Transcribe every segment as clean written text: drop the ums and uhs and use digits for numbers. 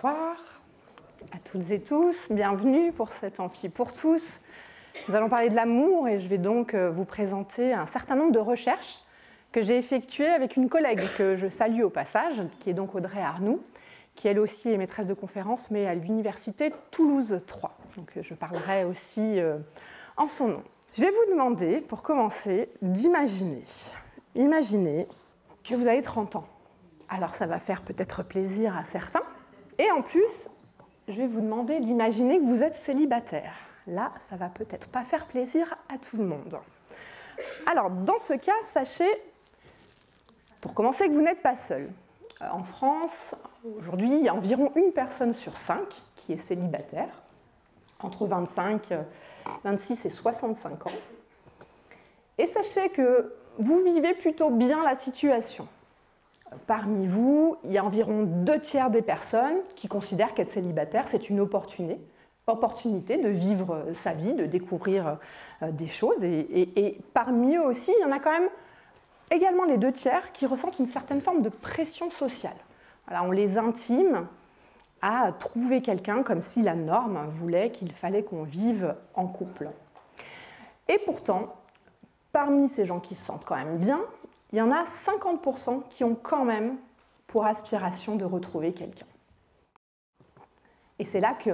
Bonsoir à toutes et tous, bienvenue pour cet amphi pour tous. Nous allons parler de l'amour et je vais donc vous présenter un certain nombre de recherches que j'ai effectuées avec une collègue que je salue au passage, qui est donc Audrey Arnoux, qui elle aussi est maîtresse de conférence, mais à l'université Toulouse 3. Donc je parlerai aussi en son nom. Je vais vous demander, pour commencer, d'imaginer. Imaginez que vous avez 30 ans. Alors ça va faire peut-être plaisir à certains. Et en plus, je vais vous demander d'imaginer que vous êtes célibataire. Là, ça va peut-être pas faire plaisir à tout le monde. Alors, dans ce cas, sachez, pour commencer, que vous n'êtes pas seul. En France, aujourd'hui, il y a environ une personne sur 5 qui est célibataire, entre 26 et 65 ans. Et sachez que vous vivez plutôt bien la situation. Parmi vous, il y a environ 2/3 des personnes qui considèrent qu'être célibataire, c'est une opportunité de vivre sa vie, de découvrir des choses. Et parmi eux aussi, il y en a quand même également les 2/3 qui ressentent une certaine forme de pression sociale. Voilà, on les intime à trouver quelqu'un comme si la norme voulait qu'il fallait qu'on vive en couple. Et pourtant, parmi ces gens qui se sentent quand même bien, il y en a 50% qui ont quand même pour aspiration de retrouver quelqu'un. Et c'est là que,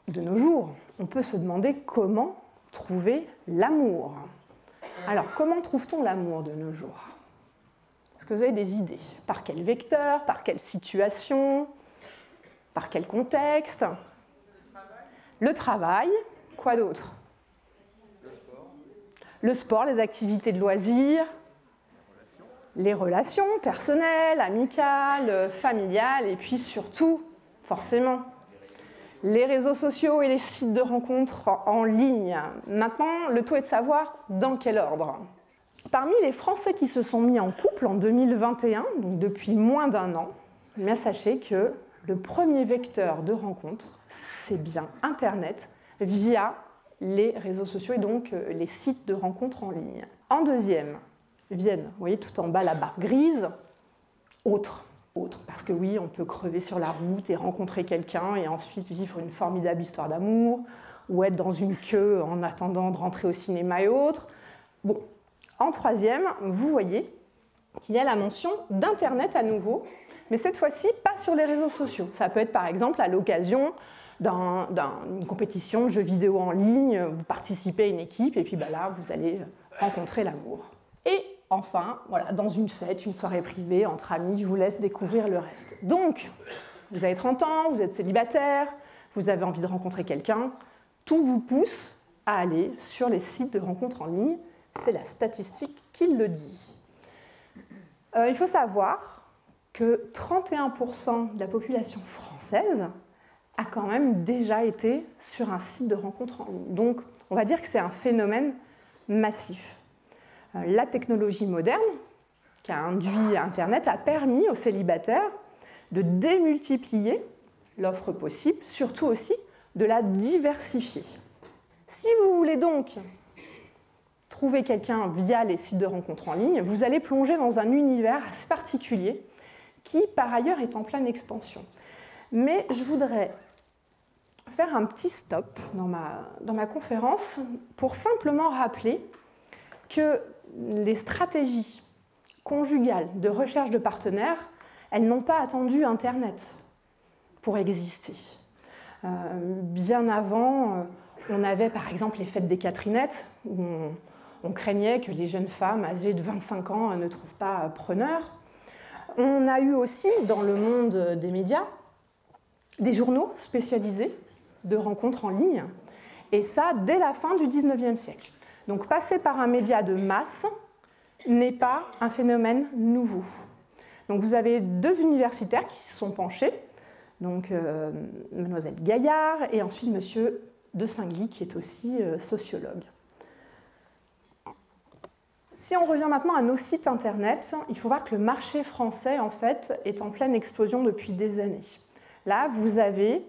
de nos jours, on peut se demander comment trouver l'amour. Alors, comment trouve-t-on l'amour de nos jours? Est-ce que vous avez des idées? Par quel vecteur? Par quelle situation? Par quel contexte? Le travail. Quoi d'autre? Le sport, les activités de loisirs. Les relations personnelles, amicales, familiales, et puis surtout, forcément, les réseaux sociaux et les sites de rencontres en ligne. Maintenant, le tout est de savoir dans quel ordre. Parmi les Français qui se sont mis en couple en 2021, donc depuis moins d'1 an, bien sachez que le premier vecteur de rencontre, c'est bien Internet, via les réseaux sociaux et donc les sites de rencontres en ligne. En deuxième, viennent, vous voyez tout en bas la barre grise, autre, parce que oui, on peut crever sur la route et rencontrer quelqu'un et ensuite vivre une formidable histoire d'amour, ou être dans une queue en attendant de rentrer au cinéma et autres. Bon, en troisième, vous voyez qu'il y a la mention d'Internet à nouveau, mais cette fois-ci pas sur les réseaux sociaux. Ça peut être par exemple à l'occasion d'une compétition de jeux vidéo en ligne, vous participez à une équipe et puis là, vous allez rencontrer l'amour. Et enfin, voilà, dans une fête, une soirée privée, entre amis, je vous laisse découvrir le reste. Donc, vous avez 30 ans, vous êtes célibataire, vous avez envie de rencontrer quelqu'un, tout vous pousse à aller sur les sites de rencontres en ligne. C'est la statistique qui le dit. Il faut savoir que 31% de la population française a quand même déjà été sur un site de rencontre en ligne. Donc, on va dire que c'est un phénomène massif. La technologie moderne qui a induit Internet a permis aux célibataires de démultiplier l'offre possible, surtout aussi de la diversifier. Si vous voulez donc trouver quelqu'un via les sites de rencontres en ligne, vous allez plonger dans un univers assez particulier qui, par ailleurs, est en pleine expansion. Mais je voudrais faire un petit stop dans ma conférence pour simplement rappeler que les stratégies conjugales de recherche de partenaires, elles n'ont pas attendu Internet pour exister. Bien avant, on avait par exemple les fêtes des Catherinettes, où on craignait que les jeunes femmes âgées de 25 ans ne trouvent pas preneur. On a eu aussi, dans le monde des médias, des journaux spécialisés de rencontres en ligne, et ça dès la fin du 19e siècle. Donc passer par un média de masse n'est pas un phénomène nouveau. Donc vous avez 2 universitaires qui se sont penchés, donc mademoiselle Gaillard et ensuite monsieur de Saint-Guy qui est aussi sociologue. Si on revient maintenant à nos sites internet, il faut voir que le marché français en fait est en pleine explosion depuis des années. Là, vous avez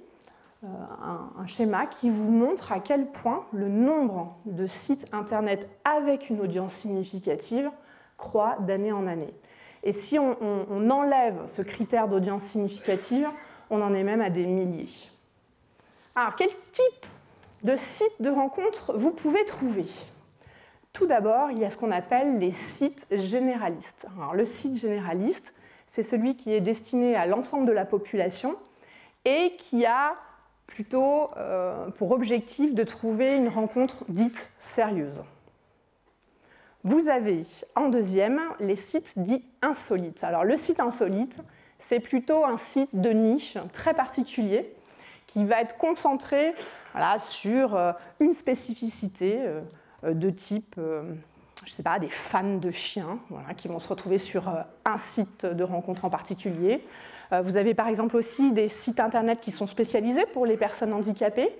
un schéma qui vous montre à quel point le nombre de sites internet avec une audience significative croît d'année en année. Et si on enlève ce critère d'audience significative, on en est même à des milliers. Alors, quel type de sites de rencontres vous pouvez trouver? Tout d'abord, il y a ce qu'on appelle les sites généralistes. Alors, le site généraliste, c'est celui qui est destiné à l'ensemble de la population et qui a plutôt pour objectif de trouver une rencontre dite sérieuse. Vous avez en deuxième les sites dits insolites. Alors, le site insolite, c'est plutôt un site de niche très particulier qui va être concentré sur une spécificité de type, je ne sais pas, des fans de chiens qui vont se retrouver sur un site de rencontre en particulier. Vous avez par exemple aussi des sites internet qui sont spécialisés pour les personnes handicapées,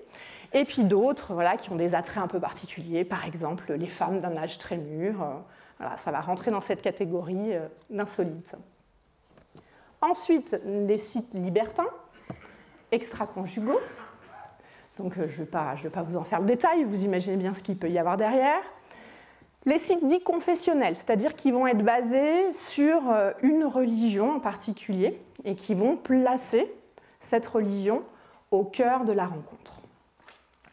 et puis d'autres qui ont des attraits un peu particuliers, par exemple les femmes d'un âge très mûr. Ça va rentrer dans cette catégorie d'insolites. Ensuite, les sites libertins, extra-conjugaux. Donc, je ne vais pas vous en faire le détail, vous imaginez bien ce qu'il peut y avoir derrière. Les sites dits confessionnels, c'est-à-dire qui vont être basés sur une religion en particulier et qui vont placer cette religion au cœur de la rencontre.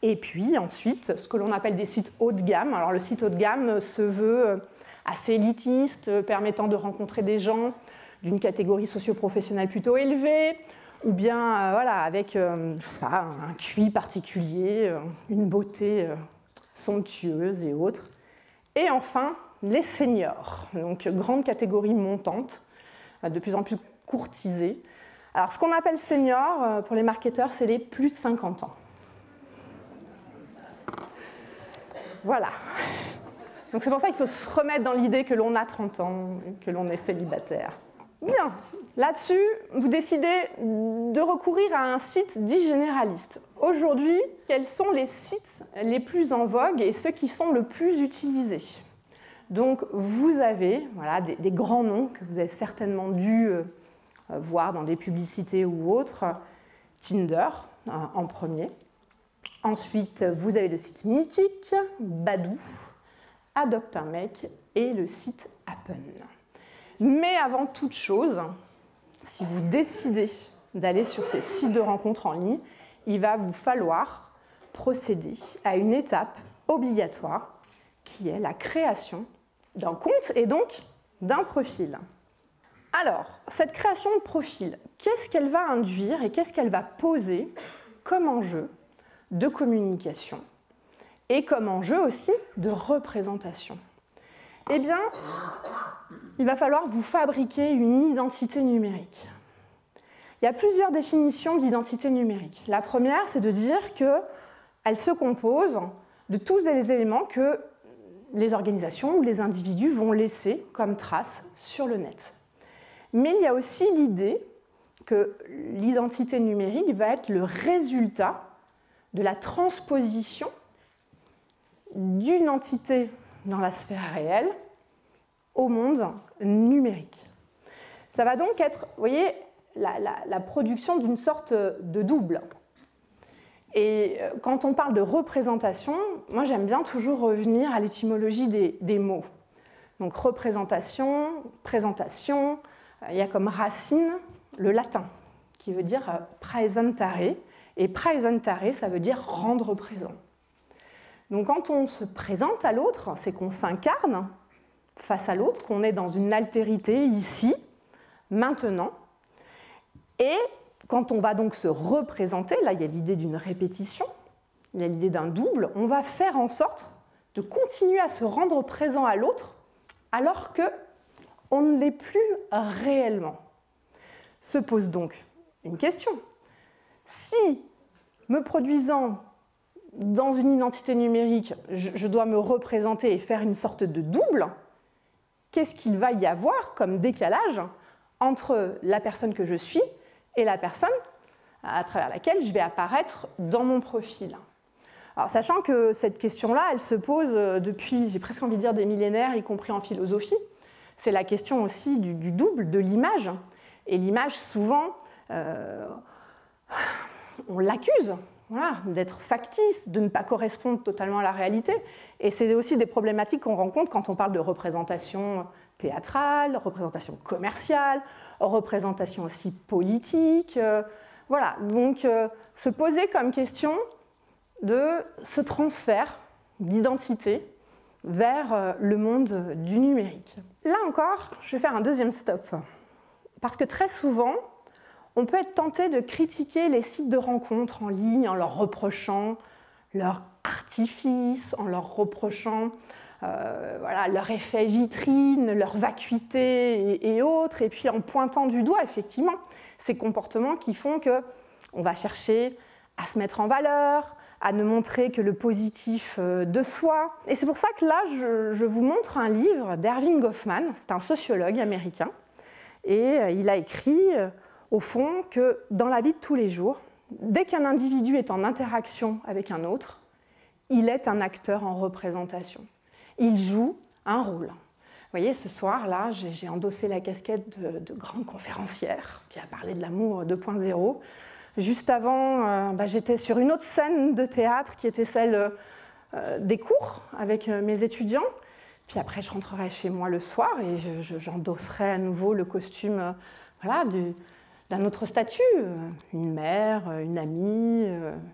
Et puis ensuite, ce que l'on appelle des sites haut de gamme. Alors, le site haut de gamme se veut assez élitiste, permettant de rencontrer des gens d'une catégorie socio-professionnelle plutôt élevée, ou bien avec je sais pas, un QI particulier, une beauté somptueuse et autres. Et enfin, les seniors, donc grande catégorie montante, de plus en plus courtisée. Alors, ce qu'on appelle seniors, pour les marketeurs, c'est les plus de 50 ans. Voilà. Donc c'est pour ça qu'il faut se remettre dans l'idée que l'on a 30 ans, que l'on est célibataire. Bien, là-dessus, vous décidez de recourir à un site dit généraliste. Aujourd'hui, quels sont les sites les plus en vogue et ceux qui sont le plus utilisés? Donc, vous avez des grands noms que vous avez certainement dû voir dans des publicités ou autres. Tinder, en premier. Ensuite, vous avez le site Mythique, Badoo, Adopte un mec et le site Happn. Mais avant toute chose, si vous décidez d'aller sur ces sites de rencontres en ligne, il va vous falloir procéder à une étape obligatoire qui est la création d'un compte et donc d'un profil. Alors, cette création de profil, qu'est-ce qu'elle va induire et qu'est-ce qu'elle va poser comme enjeu de communication et comme enjeu aussi de représentation? Eh bien, il va falloir vous fabriquer une identité numérique. Il y a plusieurs définitions d'identité numérique. La première, c'est de dire qu'elle se compose de tous les éléments que les organisations ou les individus vont laisser comme traces sur le net. Mais il y a aussi l'idée que l'identité numérique va être le résultat de la transposition d'une entité dans la sphère réelle au monde numérique. Ça va donc être, vous voyez, la production d'une sorte de double. Et quand on parle de représentation, moi j'aime bien toujours revenir à l'étymologie des mots. Donc représentation, présentation, il y a comme racine le latin, qui veut dire praesentare, et praesentare, ça veut dire rendre présent. Donc quand on se présente à l'autre, c'est qu'on s'incarne face à l'autre, qu'on est dans une altérité ici, maintenant. Et quand on va donc se représenter, là il y a l'idée d'une répétition, il y a l'idée d'un double, on va faire en sorte de continuer à se rendre présent à l'autre alors qu'on ne l'est plus réellement. Se pose donc une question. Si, me produisant dans une identité numérique, je dois me représenter et faire une sorte de double, qu'est-ce qu'il va y avoir comme décalage entre la personne que je suis et la personne à travers laquelle je vais apparaître dans mon profil? Alors, sachant que cette question-là, elle se pose depuis, j'ai presque envie de dire, des millénaires, y compris en philosophie. C'est la question aussi du double, de l'image. Et l'image, souvent, on l'accuse d'être factice, de ne pas correspondre totalement à la réalité. Et c'est aussi des problématiques qu'on rencontre quand on parle de représentation théâtrale, représentation commerciale, représentation aussi politique. Voilà, donc se poser comme question de ce transfert d'identité vers le monde du numérique. Là encore, je vais faire un deuxième stop. Parce que très souvent, on peut être tenté de critiquer les sites de rencontres en ligne en leur reprochant leur artifice, en leur reprochant voilà, leur effet vitrine, leur vacuité et autres, et puis en pointant du doigt effectivement ces comportements qui font qu'on va chercher à se mettre en valeur, à ne montrer que le positif de soi. Et c'est pour ça que là, je vous montre un livre d'Erving Goffman, c'est un sociologue américain, et il a écrit, au fond, que dans la vie de tous les jours, dès qu'un individu est en interaction avec un autre, il est un acteur en représentation. Il joue un rôle. Vous voyez, ce soir-là, j'ai endossé la casquette de grande conférencière qui a parlé de l'amour 2.0. Juste avant, j'étais sur une autre scène de théâtre qui était celle des cours avec mes étudiants. Puis après, je rentrerai chez moi le soir et j'endosserai à nouveau le costume voilà, d'un autre statut, une mère, une amie,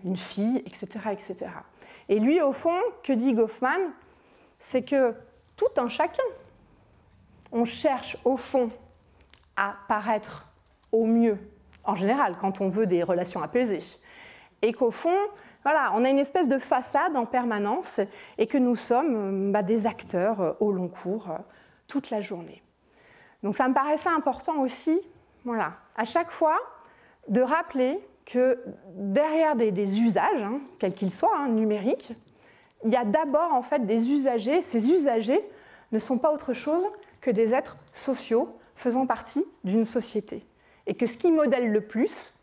une fille, etc., etc. Et lui, au fond, que dit Goffman? C'est que tout un chacun, on cherche au fond à paraître au mieux, en général, quand on veut des relations apaisées. Et qu'au fond, voilà, on a une espèce de façade en permanence et que nous sommes des acteurs au long cours toute la journée. Donc ça me paraissait important aussi, voilà, à chaque fois, de rappeler que derrière des usages, quels qu'ils soient, numériques, il y a d'abord en fait des usagers. Ces usagers ne sont pas autre chose que des êtres sociaux faisant partie d'une société. Et que ce qui modèle le plus,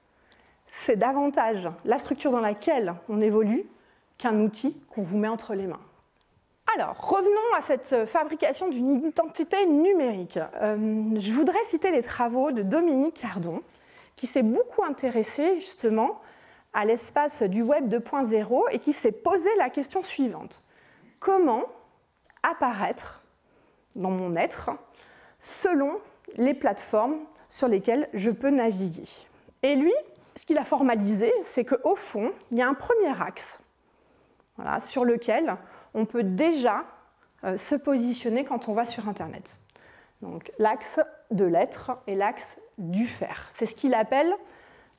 c'est davantage la structure dans laquelle on évolue qu'un outil qu'on vous met entre les mains. Alors, revenons à cette fabrication d'une identité numérique. Je voudrais citer les travaux de Dominique Cardon, qui s'est beaucoup intéressé justement à l'espace du Web 2.0 et qui s'est posé la question suivante. Comment apparaître dans mon être selon les plateformes sur lesquelles je peux naviguer? Et lui, ce qu'il a formalisé, c'est qu'au fond, il y a un premier axe voilà, sur lequel on peut déjà se positionner quand on va sur Internet. Donc l'axe de l'être et l'axe du faire. C'est ce qu'il appelle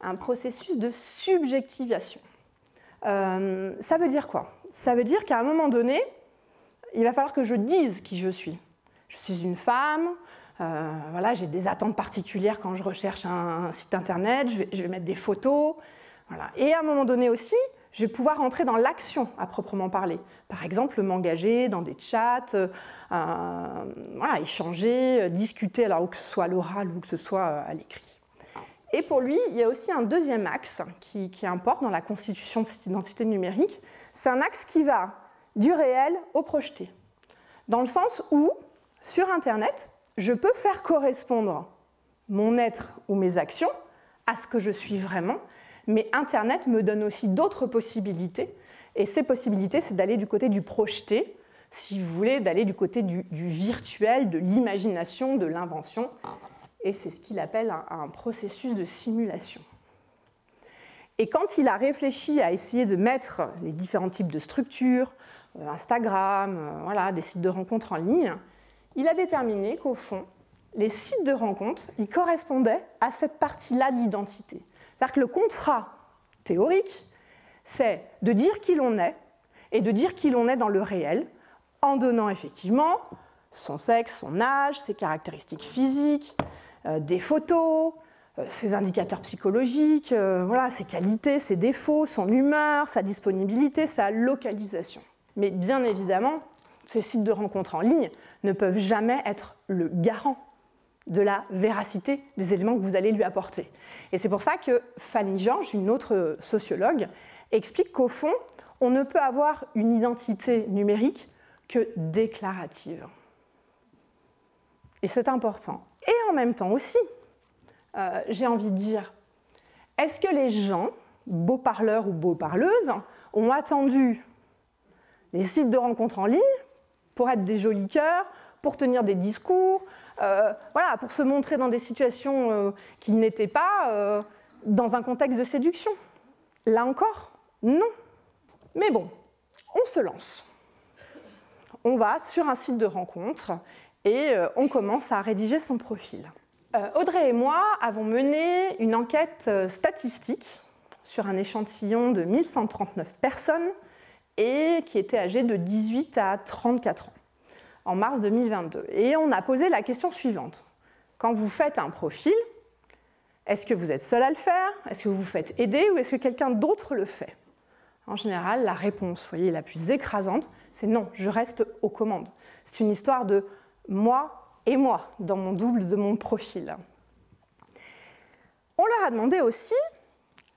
un processus de subjectivation. Ça veut dire quoi? Ça veut dire qu'à un moment donné, il va falloir que je dise qui je suis. Je suis une femme, voilà, j'ai des attentes particulières quand je recherche un site internet, je vais mettre des photos. Voilà. Et à un moment donné aussi, je vais pouvoir entrer dans l'action à proprement parler. Par exemple, m'engager dans des chats, voilà, échanger, discuter, alors que ce soit à l'oral ou que ce soit à l'écrit. Et pour lui, il y a aussi un deuxième axe qui importe dans la constitution de cette identité numérique. C'est un axe qui va du réel au projeté. Dans le sens où, sur Internet, je peux faire correspondre mon être ou mes actions à ce que je suis vraiment, mais Internet me donne aussi d'autres possibilités. Et ces possibilités, c'est d'aller du côté du projeté, si vous voulez, d'aller du côté du virtuel, de l'imagination, de l'invention. Et c'est ce qu'il appelle un processus de simulation. Et quand il a réfléchi à essayer de mettre les différents types de structures, Instagram, voilà, des sites de rencontres en ligne, il a déterminé qu'au fond, les sites de rencontres, ils correspondaient à cette partie-là de l'identité. C'est-à-dire que le contrat théorique, c'est de dire qui l'on est et de dire qui l'on est dans le réel, en donnant effectivement son sexe, son âge, ses caractéristiques physiques, des photos, ses indicateurs psychologiques, voilà, ses qualités, ses défauts, son humeur, sa disponibilité, sa localisation. Mais bien évidemment, ces sites de rencontres en ligne ne peuvent jamais être le garant de la véracité des éléments que vous allez lui apporter. Et c'est pour ça que Fanny George, une autre sociologue, explique qu'au fond, on ne peut avoir une identité numérique que déclarative. Et c'est important. Et en même temps aussi, j'ai envie de dire, est-ce que les gens, beaux parleurs ou beaux parleuses, ont attendu les sites de rencontres en ligne pour être des jolis cœurs, pour tenir des discours, voilà, pour se montrer dans des situations qu'ils n'étaient pas, dans un contexte de séduction? Là encore, non. Mais bon, on se lance. On va sur un site de rencontre et on commence à rédiger son profil. Audrey et moi avons mené une enquête statistique sur un échantillon de 1139 personnes et qui étaient âgées de 18 à 34 ans en mars 2022. Et on a posé la question suivante. Quand vous faites un profil, est-ce que vous êtes seul à le faire? Est-ce que vous vous faites aider ou est-ce que quelqu'un d'autre le fait? En général, la réponse, vous voyez, la plus écrasante, c'est non, je reste aux commandes. C'est une histoire de moi et moi dans mon double de mon profil. On leur a demandé aussi,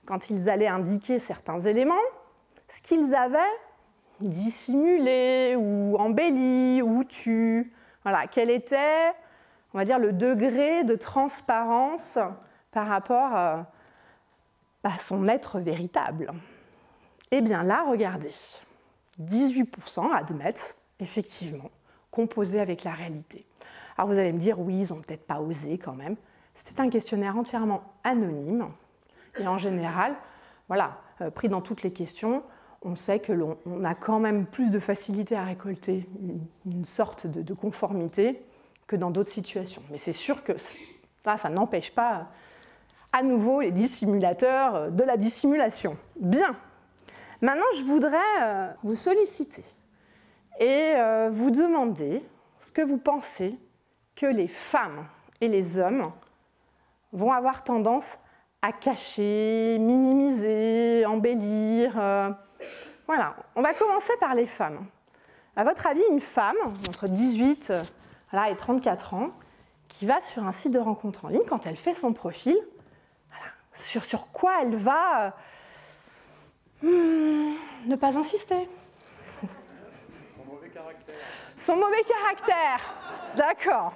quand ils allaient indiquer certains éléments, ce qu'ils avaient dissimulé ou embelli ou tu. Voilà, quel était, on va dire, le degré de transparence par rapport à son être véritable. Eh bien là, regardez, 18% admettent effectivement composer avec la réalité. Alors vous allez me dire, oui, ils n'ont peut-être pas osé quand même. C'était un questionnaire entièrement anonyme et en général, voilà, pris dans toutes les questions, on sait que l'on a quand même plus de facilité à récolter une sorte de conformité que dans d'autres situations. Mais c'est sûr que ça n'empêche pas à nouveau les dissimulateurs de la dissimulation. Bien. Maintenant, je voudrais vous solliciter et vous demander ce que vous pensez que les femmes et les hommes vont avoir tendance à cacher, minimiser, embellir. Voilà, on va commencer par les femmes. À votre avis, une femme entre 18 et 34 ans qui va sur un site de rencontre en ligne, quand elle fait son profil, voilà, sur quoi elle va ne pas insister. Son mauvais caractère. Son mauvais caractère, d'accord.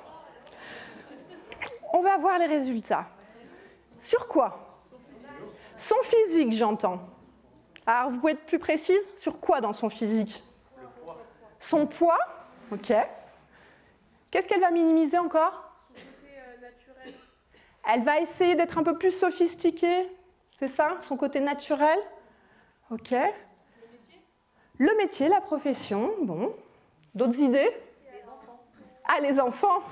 On va voir les résultats. Sur quoi? Son physique, j'entends. Alors, vous pouvez être plus précise? Sur quoi dans son physique? Le poids. Son poids, ok. Qu'est-ce qu'elle va minimiser encore? Son côté naturel. Elle va essayer d'être un peu plus sophistiquée, c'est ça? Son côté naturel? Ok. Le métier? Le métier, la profession, bon. D'autres idées? Les enfants. Ah, les enfants.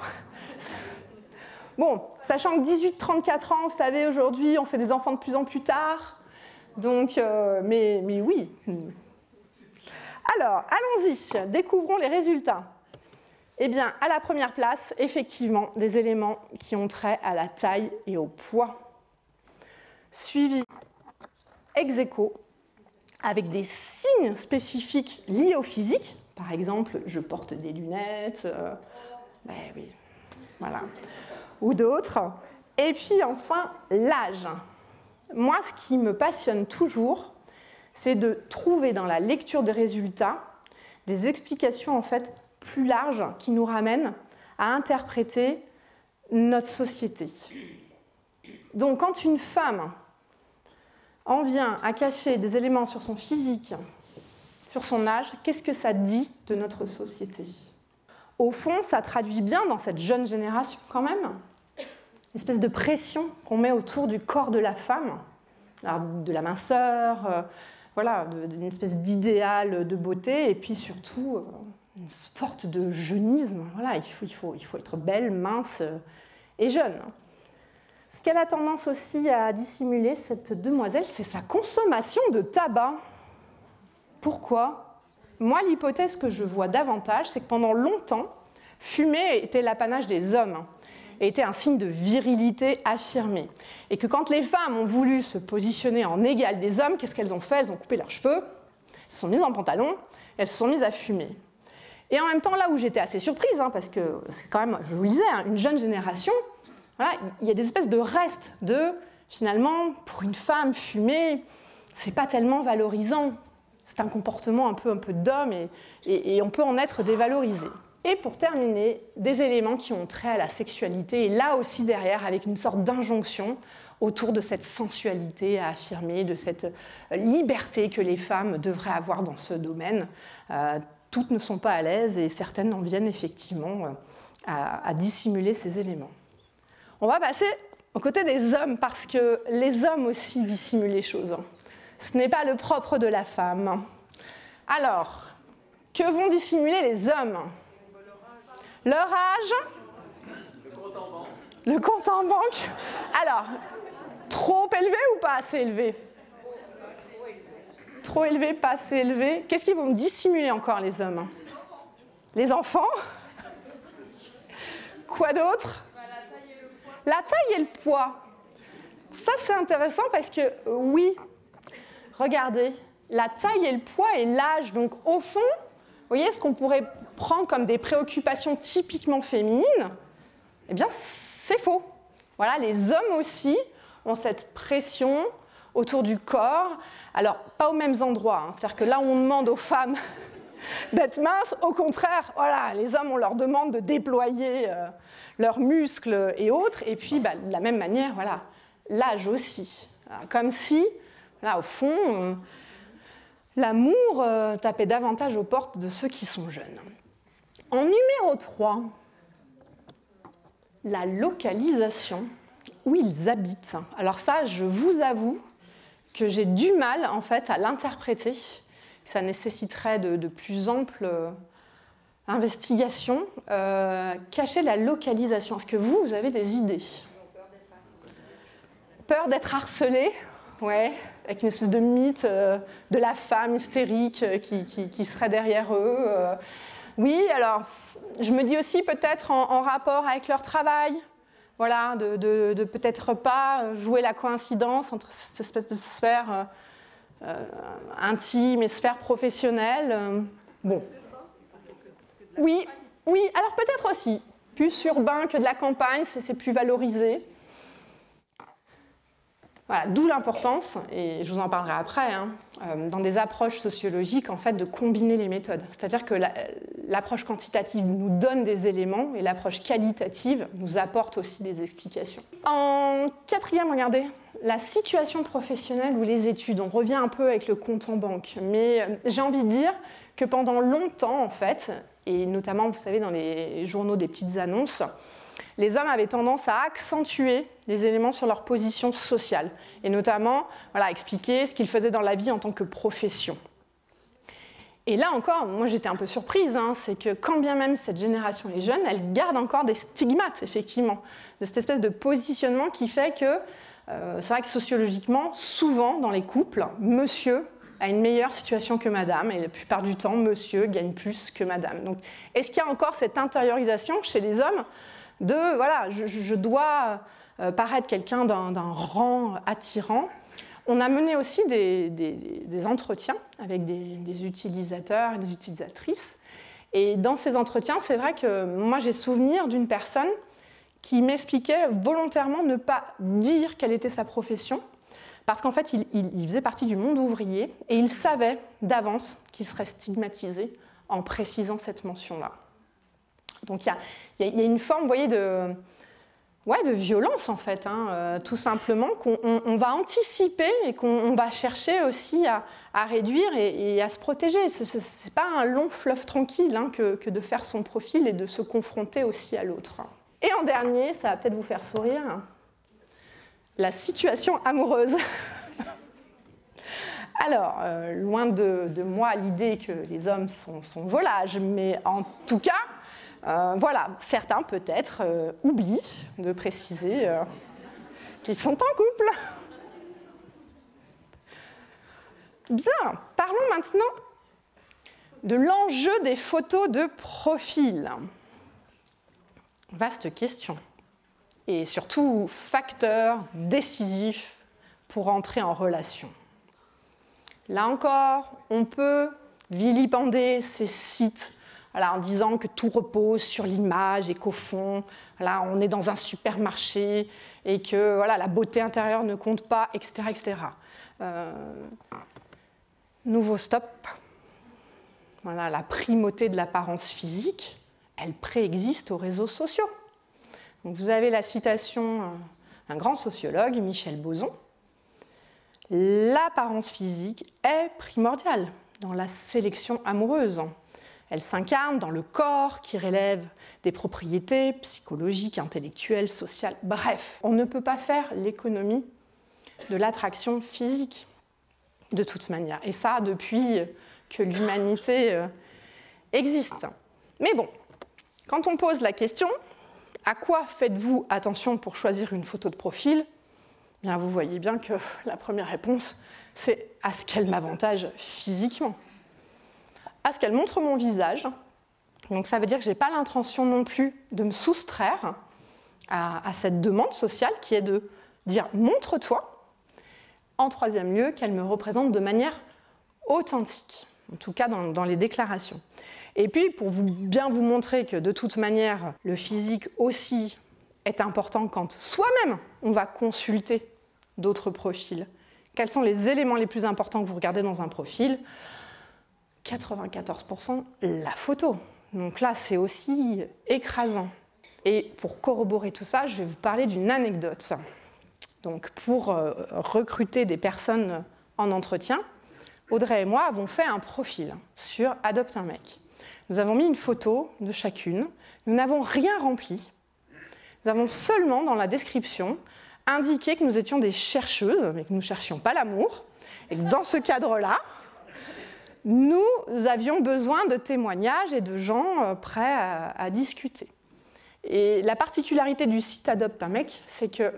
Bon, sachant que 18-34 ans, vous savez, aujourd'hui, on fait des enfants de plus en plus tard. Donc, mais oui. Alors, allons-y, découvrons les résultats. Eh bien, à la première place, effectivement, des éléments qui ont trait à la taille et au poids. Suivi ex aequo, avec des signes spécifiques liés au physique. Par exemple, je porte des lunettes. Ben oui, voilà. Ou d'autres. Et puis enfin, l'âge. Moi, ce qui me passionne toujours, c'est de trouver dans la lecture des résultats des explications en fait plus larges qui nous ramènent à interpréter notre société. Donc, quand une femme en vient à cacher des éléments sur son physique, sur son âge, qu'est-ce que ça dit de notre société? Au fond, ça traduit bien dans cette jeune génération quand même une espèce de pression qu'on met autour du corps de la femme, alors de la minceur, voilà, d'une espèce d'idéal de beauté, et puis surtout une sorte de jeunisme. Voilà, il faut être belle, mince et jeune. Ce qu'elle a tendance aussi à dissimuler, cette demoiselle, c'est sa consommation de tabac. Pourquoi? Moi, l'hypothèse que je vois davantage, c'est que pendant longtemps, fumer était l'apanage des hommes, et était un signe de virilité affirmée. Et que quand les femmes ont voulu se positionner en égal des hommes, qu'est-ce qu'elles ont fait? Elles ont coupé leurs cheveux, elles se sont mises en pantalon, elles se sont mises à fumer. Et en même temps, là où j'étais assez surprise, parce que c'est quand même, je vous le disais, une jeune génération, voilà, il y a des espèces de restes de, finalement, pour une femme, fumer, c'est pas tellement valorisant. C'est un comportement un peu d'homme et on peut en être dévalorisé. Et pour terminer, des éléments qui ont trait à la sexualité, et là aussi derrière, avec une sorte d'injonction autour de cette sensualité à affirmer, de cette liberté que les femmes devraient avoir dans ce domaine. Toutes ne sont pas à l'aise et certaines en viennent effectivement à dissimuler ces éléments. On va passer au côté des hommes, parce que les hommes aussi dissimulent les choses. Ce n'est pas le propre de la femme. Alors, que vont dissimuler les hommes? Leur âge? Le compte en banque. Alors, trop élevé ou pas assez élevé? Trop élevé, pas assez élevé. Qu'est-ce qu'ils vont dissimuler encore, les hommes? Les enfants? Quoi d'autre? La taille et le poids. Ça, c'est intéressant parce que, oui, regardez, la taille et le poids et l'âge. Donc, au fond, vous voyez ce qu'on pourrait prendre comme des préoccupations typiquement féminines? Eh bien, c'est faux. Voilà, les hommes aussi ont cette pression autour du corps. Alors, pas aux mêmes endroits. Hein. C'est-à-dire que là, on demande aux femmes d'être minces. Au contraire, voilà, les hommes, on leur demande de déployer leurs muscles et autres. Et puis, de la même manière, voilà, l'âge aussi. Alors, comme si, là, au fond, l'amour tapait davantage aux portes de ceux qui sont jeunes. En numéro 3, la localisation, où ils habitent. Alors ça, je vous avoue que j'ai du mal, en fait, à l'interpréter. Ça nécessiterait de plus amples investigations. Cacher la localisation. Est-ce que vous avez des idées? Peur d'être harcelé, ouais, avec une espèce de mythe de la femme hystérique qui serait derrière eux. Oui, alors, je me dis aussi peut-être en rapport avec leur travail, voilà, de peut-être pas jouer la coïncidence entre cette espèce de sphère intime et sphère professionnelle. Bon. Oui, alors peut-être aussi. Plus urbain que de la campagne, c'est plus valorisé. Voilà, d'où l'importance, et je vous en parlerai après, hein, dans des approches sociologiques, en fait, de combiner les méthodes. C'est-à-dire que l'approche quantitative nous donne des éléments et l'approche qualitative nous apporte aussi des explications. En 4e, regardez, la situation professionnelle ou les études. On revient un peu avec le compte en banque, mais j'ai envie de dire que pendant longtemps, en fait, et notamment, vous savez, dans les journaux des petites annonces, les hommes avaient tendance à accentuer les éléments sur leur position sociale, et notamment expliquer ce qu'ils faisaient dans la vie en tant que profession. Et là encore, moi j'étais un peu surprise, hein, c'est que quand bien même cette génération est jeune, elle garde encore des stigmates, effectivement, de cette espèce de positionnement qui fait que, c'est vrai que sociologiquement, souvent dans les couples, monsieur a une meilleure situation que madame, et la plupart du temps, monsieur gagne plus que madame. Donc, est-ce qu'il y a encore cette intériorisation chez les hommes de, voilà, je dois paraître quelqu'un d'un rang attirant? On a mené aussi des entretiens avec des utilisateurs et des utilisatrices. Et dans ces entretiens, c'est vrai que moi, j'ai souvenir d'une personne qui m'expliquait volontairement ne pas dire quelle était sa profession, parce qu'en fait, il faisait partie du monde ouvrier et il savait d'avance qu'il serait stigmatisé en précisant cette mention-là. Donc il y a une forme, vous voyez, de violence en fait, hein, tout simplement, qu'on va anticiper et qu'on va chercher aussi à réduire et à se protéger. Ce n'est pas un long fleuve tranquille, hein, que de faire son profil et de se confronter aussi à l'autre. Et en dernier, ça va peut-être vous faire sourire, la situation amoureuse. Alors, loin de moi l'idée que les hommes sont volages, mais en tout cas, voilà, certains peut-être oublient de préciser qu'ils sont en couple. Bien, parlons maintenant de l'enjeu des photos de profil. Vaste question. Et surtout, facteur décisif pour entrer en relation. Là encore, on peut vilipender ces sites en disant que tout repose sur l'image et qu'au fond, on est dans un supermarché et que la beauté intérieure ne compte pas, etc. etc. Nouveau stop. La primauté de l'apparence physique, elle préexiste aux réseaux sociaux. Donc vous avez la citation d'un grand sociologue, Michel Bozon. L'apparence physique est primordiale dans la sélection amoureuse. Elle s'incarne dans le corps qui relève des propriétés psychologiques, intellectuelles, sociales. Bref, on ne peut pas faire l'économie de l'attraction physique de toute manière. Et ça, depuis que l'humanité existe. Mais bon, quand on pose la question, à quoi faites-vous attention pour choisir une photo de profil ? Eh bien, vous voyez bien que la première réponse, c'est à ce qu'elle m'avantage physiquement, à ce qu'elle montre mon visage. Donc ça veut dire que je n'ai pas l'intention non plus de me soustraire à cette demande sociale qui est de dire « montre-toi ». En troisième lieu, qu'elle me représente de manière authentique, en tout cas dans les déclarations. Et puis, pour bien vous montrer que de toute manière, le physique aussi est important quand soi-même on va consulter d'autres profils. Quels sont les éléments les plus importants que vous regardez dans un profil ? 94%, la photo. Donc là, c'est aussi écrasant. Et pour corroborer tout ça, je vais vous parler d'une anecdote. Donc pour recruter des personnes en entretien, Audrey et moi avons fait un profil sur Adopte un mec. Nous avons mis une photo de chacune. Nous n'avons rien rempli. Nous avons seulement, dans la description, indiqué que nous étions des chercheuses, mais que nous ne cherchions pas l'amour. Et que dans ce cadre-là, nous avions besoin de témoignages et de gens prêts à discuter. Et la particularité du site Adopte un mec, c'est que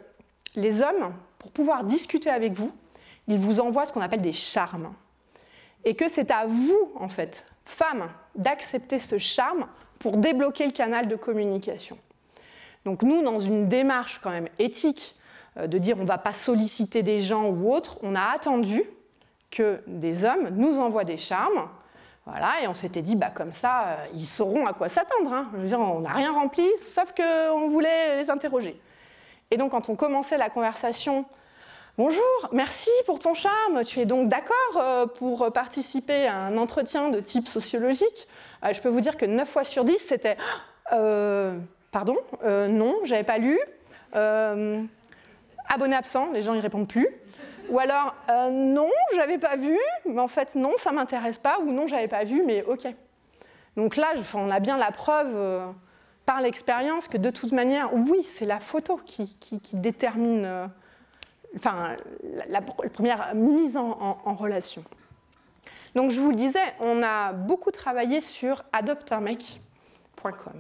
les hommes, pour pouvoir discuter avec vous, ils vous envoient ce qu'on appelle des charmes. Et que c'est à vous, en fait, femmes, d'accepter ce charme pour débloquer le canal de communication. Donc nous, dans une démarche quand même éthique, de dire on ne va pas solliciter des gens ou autres, on a attendu que des hommes nous envoient des charmes. Voilà, et on s'était dit, bah, comme ça, ils sauront à quoi s'attendre. Hein. Je veux dire, on n'a rien rempli, sauf qu'on voulait les interroger. Et donc, quand on commençait la conversation, « Bonjour, merci pour ton charme. Tu es donc d'accord pour participer à un entretien de type sociologique ?» Je peux vous dire que 9 fois sur 10, c'était « Pardon, non, je n'avais pas lu. Abonné absent, les gens n'y répondent plus. » Ou alors « Non, je n'avais pas vu, mais en fait, non, ça ne m'intéresse pas. » Ou « Non, je n'avais pas vu, mais OK. » Donc là, on a bien la preuve par l'expérience que de toute manière, oui, c'est la photo qui détermine la première mise en relation. Donc je vous le disais, on a beaucoup travaillé sur adopteunmec.com.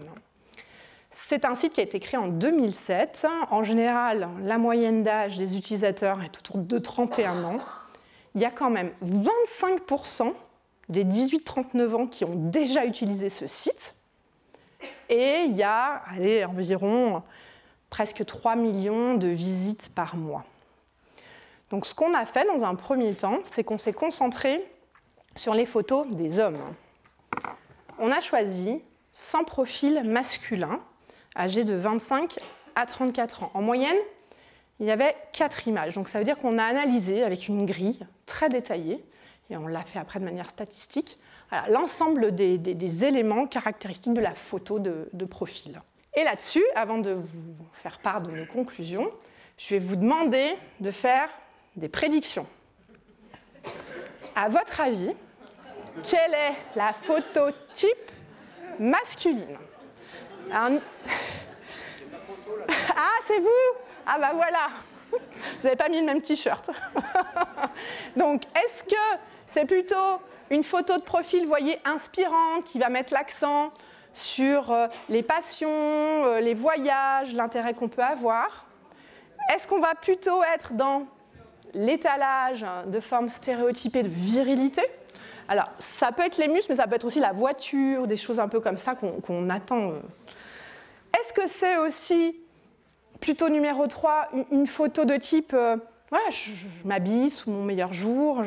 C'est un site qui a été créé en 2007. En général, la moyenne d'âge des utilisateurs est autour de 31 ans. Il y a quand même 25% des 18-39 ans qui ont déjà utilisé ce site. Et il y a environ presque 3 millions de visites par mois. Donc ce qu'on a fait dans un premier temps, c'est qu'on s'est concentré sur les photos des hommes. On a choisi 100 profils masculins âgés de 25 à 34 ans. En moyenne, il y avait 4 images. Donc ça veut dire qu'on a analysé avec une grille très détaillée, et on l'a fait après de manière statistique, l'ensemble des éléments caractéristiques de la photo de profil. Et là-dessus, avant de vous faire part de nos conclusions, je vais vous demander de faire des prédictions. À votre avis, quelle est la photo type masculine? Alors... Ah, c'est vous? Ah bah voilà. Vous n'avez pas mis le même t-shirt. Donc, est-ce que c'est plutôt une photo de profil, vous voyez, inspirante, qui va mettre l'accent sur les passions, les voyages, l'intérêt qu'on peut avoir? Est-ce qu'on va plutôt être dans l'étalage de formes stéréotypées de virilité? Alors, ça peut être les muscles, mais ça peut être aussi la voiture, des choses un peu comme ça qu'on attend. Est-ce que c'est aussi, plutôt numéro 3, une photo de type voilà, je m'habille sous mon meilleur jour.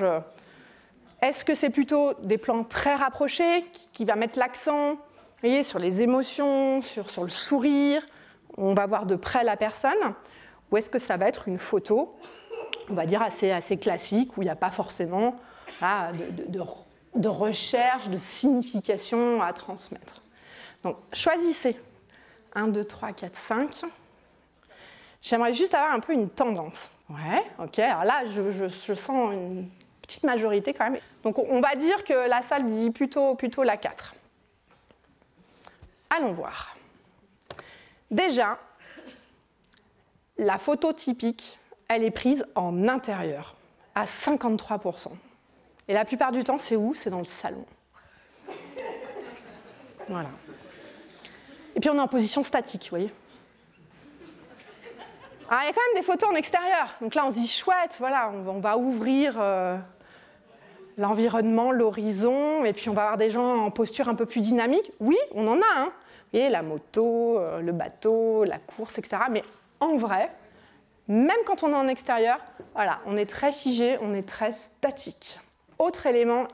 Est-ce que c'est plutôt des plans très rapprochés qui va mettre l'accent, voyez, sur les émotions, sur le sourire, on va voir de près la personne? Ou est-ce que ça va être une photo, on va dire, assez classique, où il n'y a pas forcément de recherche, de signification à transmettre? Donc, choisissez 1, 2, 3, 4, 5. J'aimerais juste avoir un peu une tendance. Ouais, ok, alors là, je sens une petite majorité quand même. Donc, on va dire que la salle dit plutôt la 4. allons voir. Déjà, la photo typique, elle est prise en intérieur, à 53%. Et la plupart du temps, c'est où? C'est dans le salon. Voilà. Et puis on est en position statique, vous voyez. Alors, il y a quand même des photos en extérieur. Donc là, on se dit, chouette, voilà, on va ouvrir l'environnement, l'horizon, et puis on va avoir des gens en posture un peu plus dynamique. Oui, on en a, hein. Vous voyez, la moto, le bateau, la course, etc. Mais en vrai, même quand on est en extérieur, voilà, on est très figé, on est très statique. Autre élément,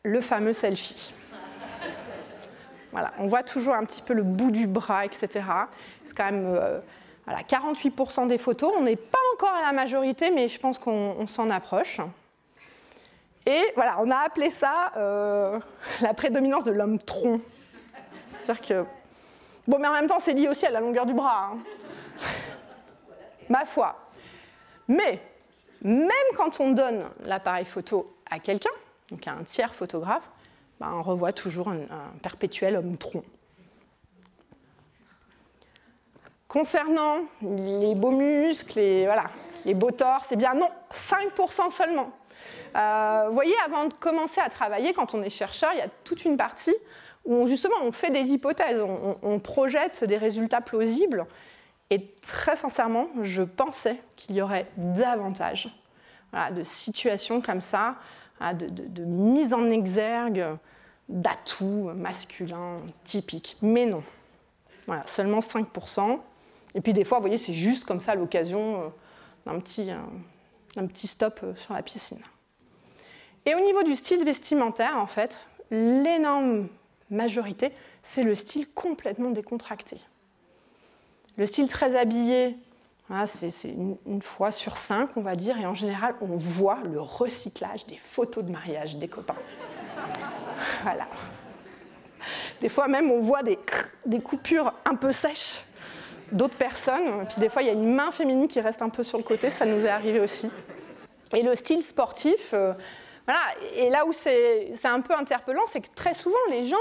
le fameux selfie. Voilà, on voit toujours un petit peu le bout du bras, etc. C'est quand même voilà, 48% des photos. On n'est pas encore à la majorité, mais je pense qu'on s'en approche. Et voilà, on a appelé ça la prédominance de l'homme tronc. C'est-à-dire que... Bon, mais en même temps, c'est lié aussi à la longueur du bras. Hein. Ma foi. Mais, même quand on donne l'appareil photo à quelqu'un, donc à un tiers photographe, ben, on revoit toujours un perpétuel homme tronc. Concernant les beaux muscles, les beaux torses, eh bien non, 5% seulement. Vous voyez, avant de commencer à travailler, quand on est chercheur, il y a toute une partie où justement on fait des hypothèses, on projette des résultats plausibles. Et très sincèrement, je pensais qu'il y aurait davantage de situations comme ça, de mise en exergue d'atouts masculins typiques. Mais non, voilà, seulement 5%. Et puis des fois, vous voyez, c'est juste comme ça à l'occasion d'un petit stop sur la piscine. Et au niveau du style vestimentaire, en fait, l'énorme majorité, c'est le style complètement décontracté. Le style très habillé, voilà, c'est une fois sur 5, on va dire, et en général, on voit le recyclage des photos de mariage des copains. Voilà. Des fois même, on voit des coupures un peu sèches d'autres personnes, puis des fois, il y a une main féminine qui reste un peu sur le côté, ça nous est arrivé aussi. Et le style sportif, voilà, et là où c'est un peu interpellant, c'est que très souvent, les gens,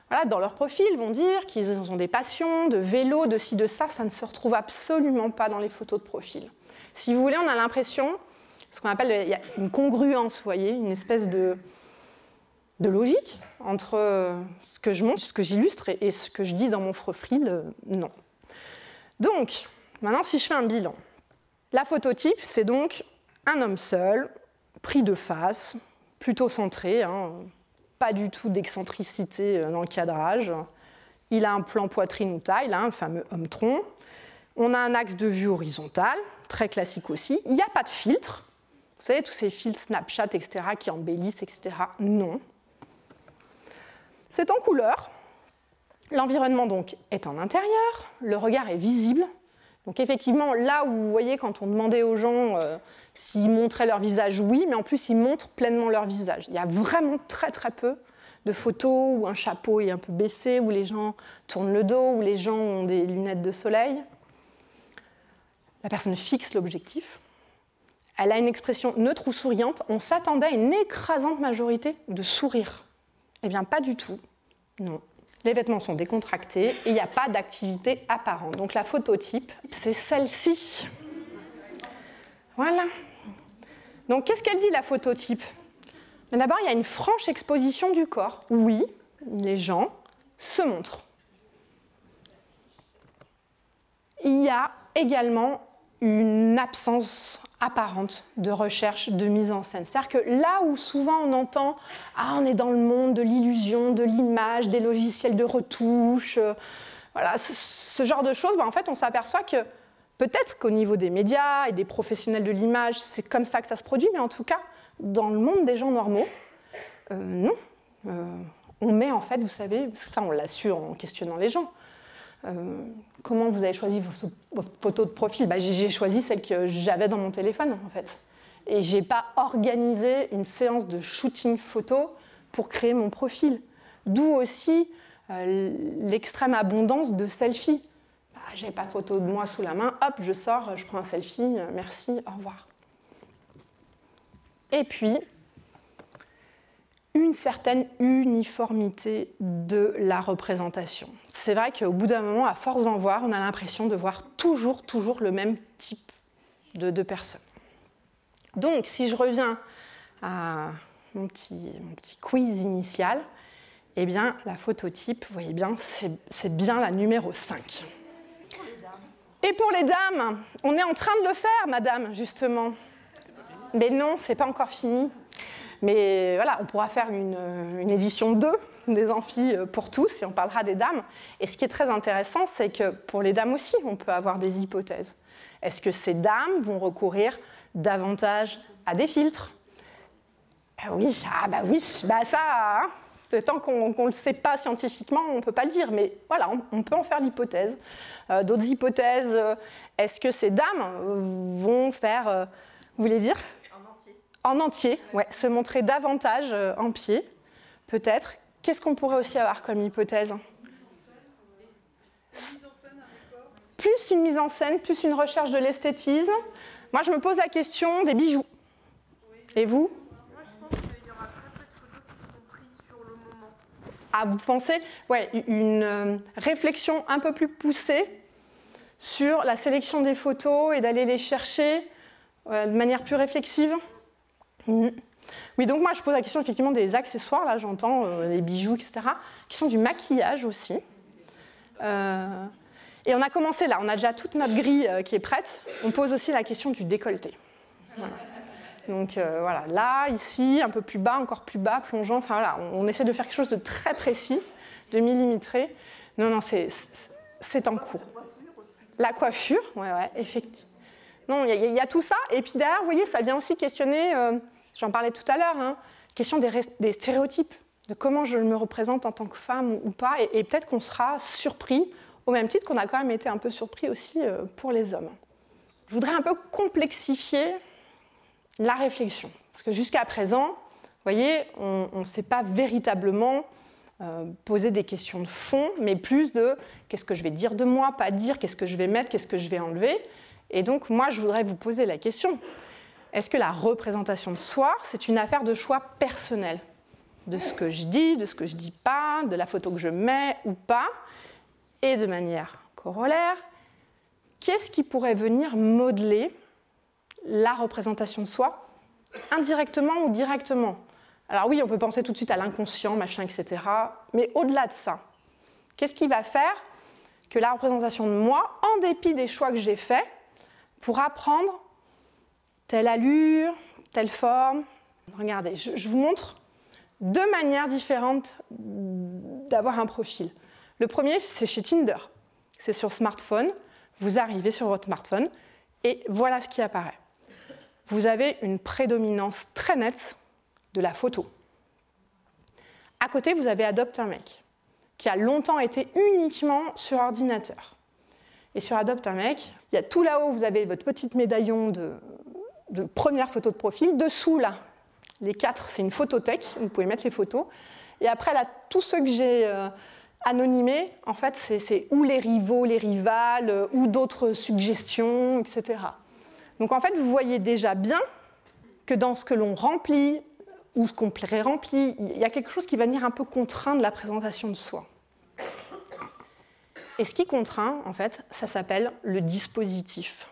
voilà, dans leur profil, vont dire qu'ils ont des passions, de vélo, de ci, de ça. Ça ne se retrouve absolument pas dans les photos de profil. Si vous voulez, on a l'impression, ce qu'on appelle, il y a une congruence, vous voyez, une espèce de logique entre ce que je montre, ce que j'illustre et ce que je dis dans mon profil, non. Donc, maintenant, si je fais un bilan, la phototype, c'est donc un homme seul, pris de face, plutôt centré, hein, pas du tout d'excentricité dans le cadrage. Il a un plan poitrine ou taille, hein, le fameux homme tronc. On a un axe de vue horizontal, très classique aussi. Il n'y a pas de filtre. Vous savez, tous ces filtres Snapchat, etc., qui embellissent, etc. Non. C'est en couleur. L'environnement, donc, est en intérieur. Le regard est visible. Donc, effectivement, là où, vous voyez, quand on demandait aux gens s'ils montraient leur visage, oui, mais en plus, ils montrent pleinement leur visage. Il y a vraiment très, très peu de photos où un chapeau est un peu baissé, où les gens tournent le dos, où les gens ont des lunettes de soleil. La personne fixe l'objectif. Elle a une expression neutre ou souriante. On s'attendait à une écrasante majorité de sourire. Eh bien, pas du tout. Non. Les vêtements sont décontractés et il n'y a pas d'activité apparente. Donc la phototype, c'est celle-ci. Voilà. Donc qu'est-ce qu'elle dit, la phototype? D'abord, il y a une franche exposition du corps. Oui, les gens se montrent. Il y a également une absence apparente de recherche, de mise en scène. C'est-à-dire que là où souvent on entend « Ah, on est dans le monde de l'illusion, de l'image, des logiciels de retouche voilà, ce genre de choses, en fait, on s'aperçoit que peut-être qu'au niveau des médias et des professionnels de l'image, c'est comme ça que ça se produit, mais en tout cas, dans le monde des gens normaux, non. On met en fait, vous savez, ça on l'a su en questionnant les gens, comment vous avez choisi vos photos de profil? J'ai choisi celle que j'avais dans mon téléphone, en fait. Et je n'ai pas organisé une séance de shooting photo pour créer mon profil. D'où aussi l'extrême abondance de selfies. Je n'ai pas de photo de moi sous la main, hop, je sors, je prends un selfie, merci, au revoir. Et puis, une certaine uniformité de la représentation. C'est vrai qu'au bout d'un moment, à force d'en voir, on a l'impression de voir toujours le même type de personnes. Donc, si je reviens à mon petit quiz initial, eh bien, la phototype, vous voyez bien, c'est bien la numéro 5. Et pour les dames, on est en train de le faire, madame, justement. Mais non, c'est pas encore fini. Mais voilà, on pourra faire une édition 2 des amphis pour tous et on parlera des dames. Et ce qui est très intéressant, c'est que pour les dames aussi, on peut avoir des hypothèses. Est-ce que ces dames vont recourir davantage à des filtres? Oui, ça, hein, tant qu'on ne le sait pas scientifiquement, on ne peut pas le dire. Mais voilà, on peut en faire l'hypothèse. D'autres hypothèses, est-ce que ces dames vont faire, vous voulez dire? En entier, ouais, se montrer davantage en pied, peut-être. Qu'est-ce qu'on pourrait aussi avoir comme hypothèse? Plus une mise en scène, plus une recherche de l'esthétisme. Moi, je me pose la question des bijoux. Et vous? Moi, je pense qu'il y aura très peu de photos qui seront prises sur le moment. Ah, vous pensez? Ouais, une réflexion un peu plus poussée sur la sélection des photos et d'aller les chercher de manière plus réflexive. Oui, donc moi je pose la question effectivement des accessoires, là j'entends les bijoux, etc., qui sont du maquillage aussi. Et on a commencé là, on a déjà toute notre grille qui est prête. On pose aussi la question du décolleté. Voilà. Donc voilà, là, ici, un peu plus bas, encore plus bas, plongeant, enfin voilà, on essaie de faire quelque chose de très précis, de millimétré. Non, c'est en cours. La coiffure, ouais, effectivement. Non, il y a tout ça. Et puis derrière, vous voyez, ça vient aussi questionner, j'en parlais tout à l'heure, hein, question des stéréotypes, de comment je me représente en tant que femme ou pas. Et peut-être qu'on sera surpris, au même titre qu'on a quand même été un peu surpris aussi pour les hommes. Je voudrais un peu complexifier la réflexion. Parce que jusqu'à présent, vous voyez, on ne s'est pas véritablement posé des questions de fond, mais plus de qu'est-ce que je vais dire de moi, pas dire, qu'est-ce que je vais mettre, qu'est-ce que je vais enlever. Et donc, moi, je voudrais vous poser la question. Est-ce que la représentation de soi, c'est une affaire de choix personnel? De ce que je dis, de ce que je ne dis pas, de la photo que je mets ou pas? Et de manière corollaire, qu'est-ce qui pourrait venir modeler la représentation de soi, indirectement ou directement? Alors oui, on peut penser tout de suite à l'inconscient, machin, etc. Mais au-delà de ça, qu'est-ce qui va faire que la représentation de moi, en dépit des choix que j'ai faits, pourra prendre telle allure, telle forme? Regardez, je vous montre deux manières différentes d'avoir un profil. Le premier, c'est chez Tinder. C'est sur smartphone. Vous arrivez sur votre smartphone et voilà ce qui apparaît. Vous avez une prédominance très nette de la photo. À côté, vous avez Adopte un mec, qui a longtemps été uniquement sur ordinateur. Et sur Adopte un mec, il y a tout là-haut, vous avez votre petit médaillon de première photo de profil. Dessous, là, les 4, c'est une photothèque, vous pouvez mettre les photos. Et après, là, tous ceux que j'ai anonymés, en fait, c'est ou les rivaux, les rivales, ou d'autres suggestions, etc. Donc, en fait, vous voyez déjà bien que dans ce que l'on remplit, ou ce qu'on pré-remplit, il y a quelque chose qui va venir un peu contraindre la présentation de soi. Et ce qui contraint, en fait, ça s'appelle le dispositif.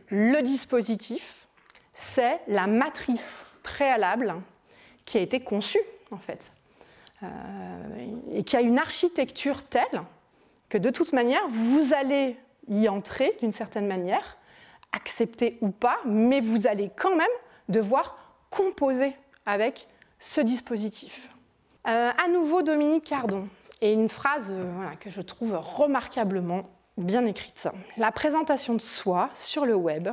Le dispositif, c'est la matrice préalable qui a été conçue, en fait, et qui a une architecture telle que, de toute manière, vous allez y entrer d'une certaine manière, accepter ou pas, mais vous allez quand même devoir composer avec ce dispositif. À nouveau, Dominique Cardon. Et une phrase que je trouve remarquablement bien écrite. La présentation de soi sur le web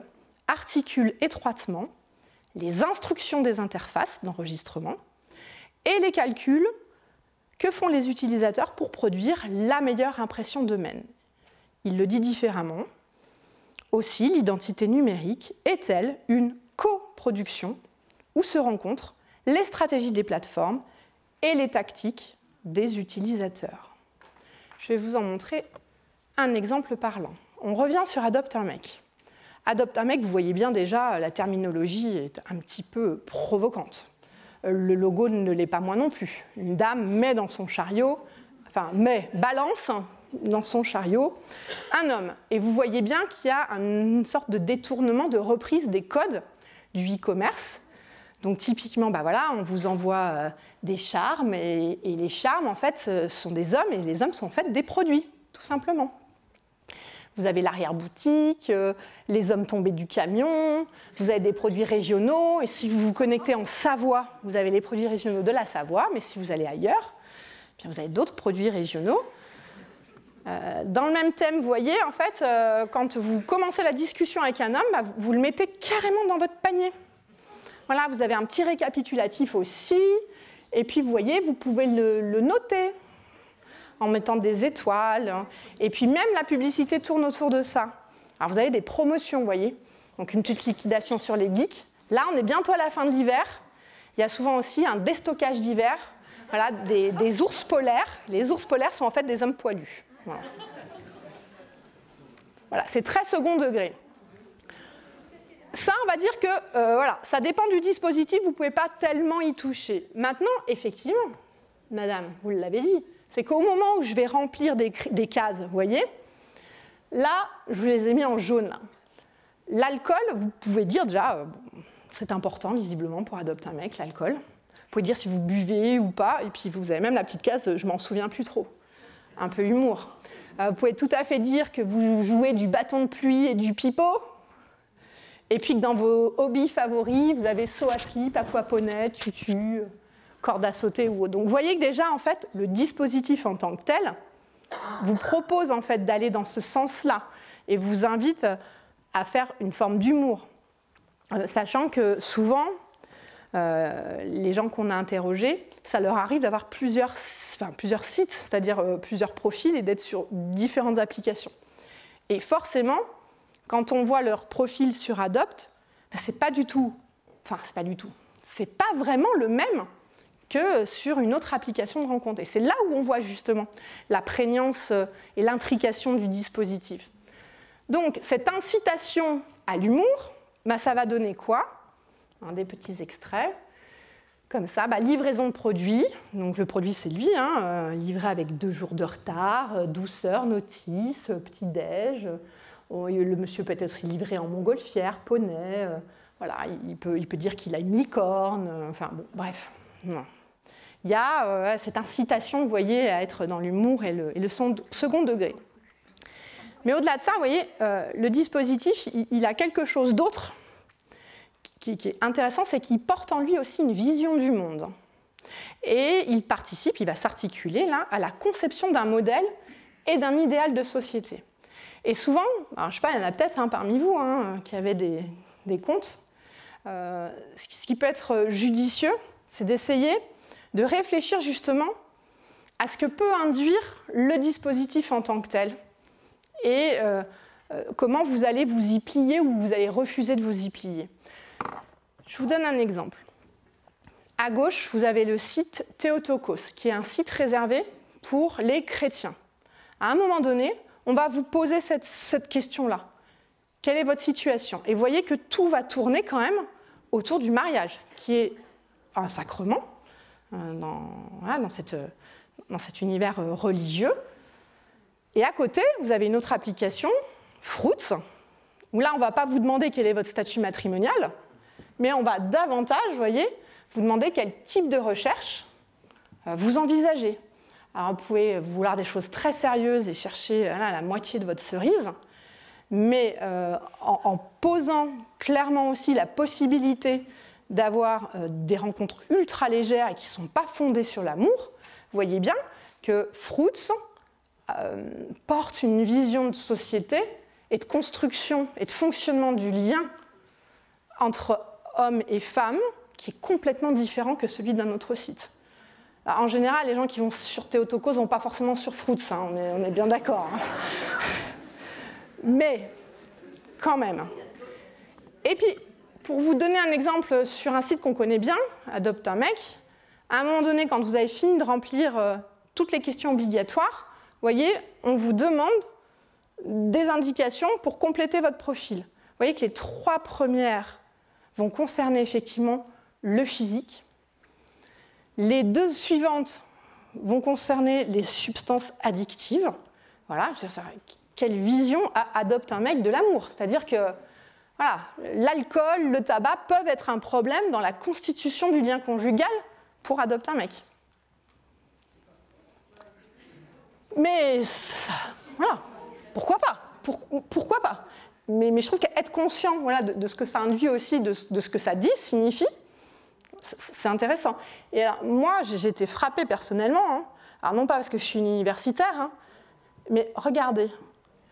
articule étroitement les instructions des interfaces d'enregistrement et les calculs que font les utilisateurs pour produire la meilleure impression d'eux-mêmes. Il le dit différemment. Aussi, l'identité numérique est-elle une coproduction où se rencontrent les stratégies des plateformes et les tactiques des utilisateurs. Je vais vous en montrer un exemple parlant. On revient sur Adopte un mec. Adopte un mec, vous voyez bien déjà, la terminologie est un petit peu provocante. le logo ne l'est pas moins non plus. Une dame met dans son chariot, balance dans son chariot un homme. Et vous voyez bien qu'il y a une sorte de détournement, de reprise des codes du e-commerce. Donc typiquement, on vous envoie des charmes, et les charmes, en fait, sont des hommes, et les hommes sont en fait des produits, tout simplement. Vous avez l'arrière-boutique, les hommes tombés du camion, vous avez des produits régionaux, et si vous vous connectez en Savoie, vous avez les produits régionaux de la Savoie, mais si vous allez ailleurs, bien vous avez d'autres produits régionaux. Dans le même thème, vous voyez, en fait, quand vous commencez la discussion avec un homme, vous le mettez carrément dans votre panier. Voilà, vous avez un petit récapitulatif aussi, et puis vous voyez, vous pouvez le noter en mettant des étoiles, et puis même la publicité tourne autour de ça. Alors vous avez des promotions, vous voyez, donc une petite liquidation sur les geeks. Là, on est bientôt à la fin de l'hiver. Il y a souvent aussi un déstockage d'hiver, voilà, des ours polaires. Les ours polaires sont en fait des hommes poilus. Voilà, c'est très second degré. Ça, on va dire que ça dépend du dispositif, vous ne pouvez pas tellement y toucher. Maintenant, effectivement, madame, vous l'avez dit, c'est qu'au moment où je vais remplir des cases, vous voyez, là, je vous les ai mis en jaune. L'alcool, vous pouvez dire déjà, c'est important visiblement pour adopter un mec, l'alcool. Vous pouvez dire si vous buvez ou pas, et puis vous avez même la petite case, je m'en souviens plus trop. Un peu humour. Vous pouvez tout à fait dire que vous jouez du bâton de pluie et du pipeau. Et puis que dans vos hobbies favoris, vous avez saut à slip, aquaponais, tutu, corde à sauter ou autre. Donc vous voyez que déjà, en fait, le dispositif en tant que tel vous propose en fait d'aller dans ce sens-là et vous invite à faire une forme d'humour. Sachant que souvent, les gens qu'on a interrogés, ça leur arrive d'avoir plusieurs sites, c'est-à-dire plusieurs profils et d'être sur différentes applications. Et forcément, quand on voit leur profil sur Adopt, c'est pas vraiment le même que sur une autre application de rencontre. Et c'est là où on voit justement la prégnance et l'intrication du dispositif. Donc, cette incitation à l'humour, ça va donner quoi ? Des petits extraits. Comme ça, livraison de produit. Donc le produit, c'est lui, livré avec 2 jours de retard, douceur, notice, petit-déj. Le monsieur peut être aussi livré en montgolfière, poney. Voilà, il peut dire qu'il a une licorne. Bref. Non. Il y a cette incitation, vous voyez, à être dans l'humour et le second degré. Mais au-delà de ça, vous voyez, le dispositif, il a quelque chose d'autre qui est intéressant, c'est qu'il porte en lui aussi une vision du monde. Et il va s'articuler là à la conception d'un modèle et d'un idéal de société. Et souvent, alors, je ne sais pas, il y en a peut-être parmi vous qui avaient des comptes, ce qui peut être judicieux, c'est d'essayer de réfléchir justement à ce que peut induire le dispositif en tant que tel et comment vous allez vous y plier ou vous allez refuser de vous y plier. Je vous donne un exemple. À gauche, vous avez le site Théotokos, qui est un site réservé pour les chrétiens. À un moment donné, on va vous poser cette question-là. Quelle est votre situation ? Et vous voyez que tout va tourner quand même autour du mariage, qui est un sacrement dans cet univers religieux. Et à côté, vous avez une autre application, Fruits, où là, on ne va pas vous demander quel est votre statut matrimonial, mais on va davantage, vous voyez, vous demander quel type de recherche vous envisagez. Alors, vous pouvez vouloir des choses très sérieuses et chercher la moitié de votre cerise, mais en posant clairement aussi la possibilité d'avoir des rencontres ultra légères et qui ne sont pas fondées sur l'amour, vous voyez bien que Fruits porte une vision de société et de construction et de fonctionnement du lien entre hommes et femmes qui est complètement différent que celui d'un autre site. Alors, en général, les gens qui vont sur Théotokos ne vont pas forcément sur Fruits, on est bien d'accord. Mais, quand même. Et puis, pour vous donner un exemple sur un site qu'on connaît bien, Adopte un mec, à un moment donné, quand vous avez fini de remplir toutes les questions obligatoires, vous voyez, on vous demande des indications pour compléter votre profil. Vous voyez que les 3 premières vont concerner effectivement le physique. Les deux suivantes vont concerner les substances addictives. Voilà, quelle vision adopte un mec de l'amour? C'est-à-dire que voilà, l'alcool, le tabac peuvent être un problème dans la constitution du lien conjugal pour adopter un mec. Mais ça, voilà, pourquoi pas? Pourquoi pas? Mais je trouve qu'être conscient voilà, de ce que ça induit aussi, de ce que ça dit, signifie, c'est intéressant. Et alors, moi, j'ai été frappée personnellement, hein. Alors non pas parce que je suis une universitaire, hein, mais regardez,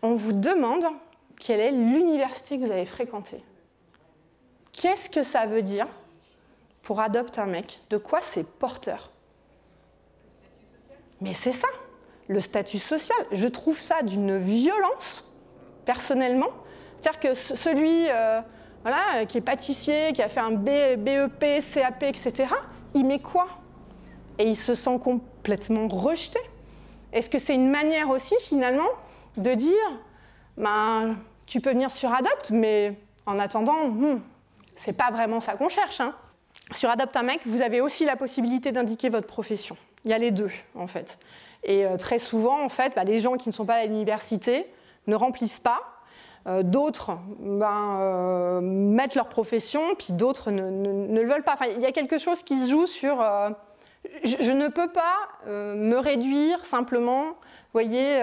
on vous demande quelle est l'université que vous avez fréquentée. Qu'est-ce que ça veut dire pour adopter un mec? De quoi c'est porteur? Mais c'est ça, le statut social. Je trouve ça d'une violence, personnellement. C'est-à-dire que celui voilà, qui est pâtissier, qui a fait un BEP, CAP, etc., il met quoi? Et il se sent complètement rejeté. Est-ce que c'est une manière aussi, finalement, de dire ben, tu peux venir sur Adopt, mais en attendant, c'est pas vraiment ça qu'on cherche. Hein. Sur Adopt un mec, vous avez aussi la possibilité d'indiquer votre profession. Il y a les deux, en fait. Et très souvent, en fait, les gens qui ne sont pas à l'université ne remplissent pas. D'autres mettent leur profession, puis d'autres ne le veulent pas. Enfin, il y a quelque chose qui se joue sur... je ne peux pas me réduire simplement, vous voyez,